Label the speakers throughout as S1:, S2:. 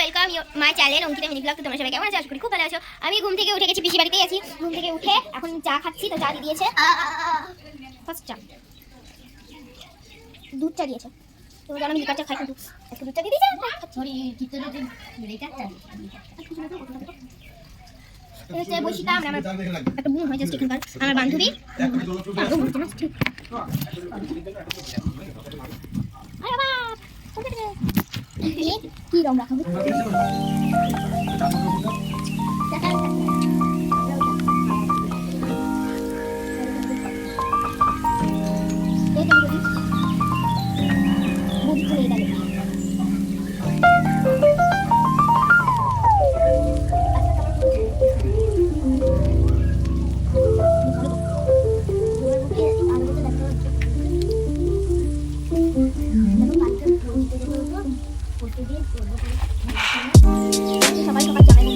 S1: Welcome my channel Ankita mini blog. তো তোমরা সবাই কেমন আছো? আশা করি খুব ভালো আছো। আমি ঘুম থেকে উঠে গেছি, পিসি বাড়িতেই আছি। ঘুম থেকে উঠে এখন চা খাচ্ছি, তো চা দিয়ে দিয়েছে ফার্স্ট চা, দুধ চা দিয়েছে। তো আমি লিকার চা খাই, কিন্তু একটু দুধ চা দিয়ে দিয়েছে। বসিতাম আমার একটা বোন হয় জাস্ট এখানকার, আমার বান্ধবী কি রং রাখাবো সবাই সবাই জানাই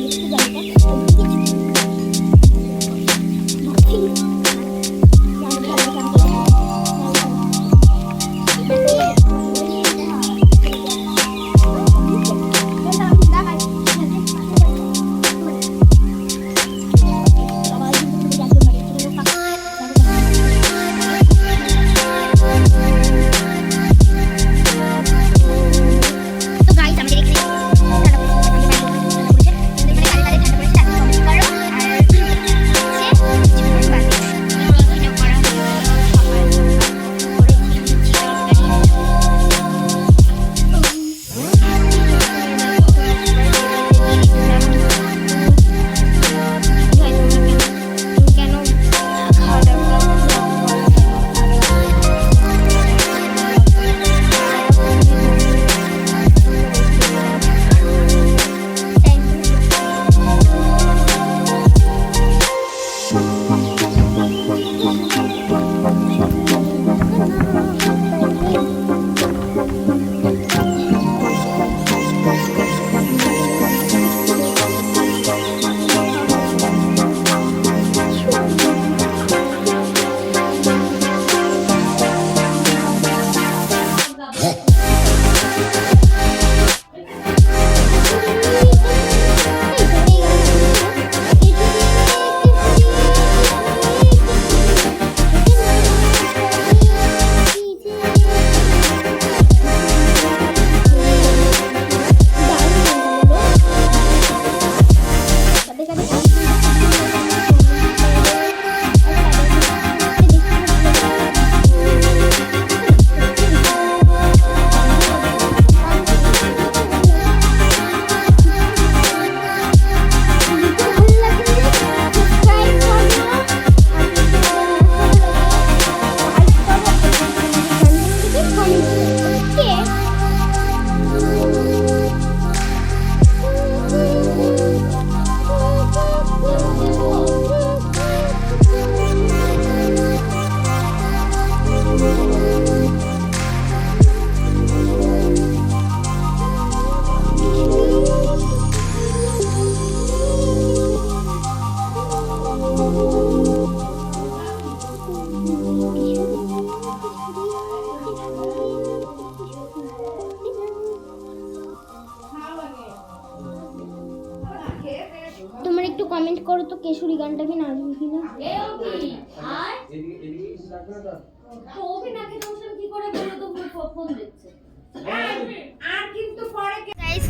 S1: তোমরা একটু কমেন্ট করো তো কেশরী গানটা কি নাচবো কিনা।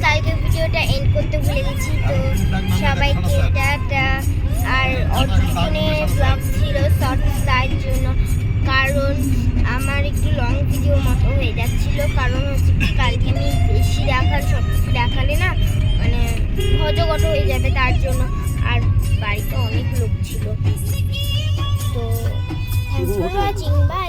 S1: কালকে ভিডিওটা এন্ড করতে ভুলে গেছি, তো সবাইকে টাটা। আর অর্জুনের ব্লগ ছিল শর্ট তার জন্য, কারণ আমার একটু লং ভিডিও মতো হয়ে যাচ্ছিল। কারণ হচ্ছে কি, কালকে আমি বেশি সব কিছু দেখালে না মানে হজগট হয়ে যাবে, তার জন্য। আর বাড়িতে অনেক লোক ছিল। তো থ্যাংকস ফর ওয়াচিং, বাই।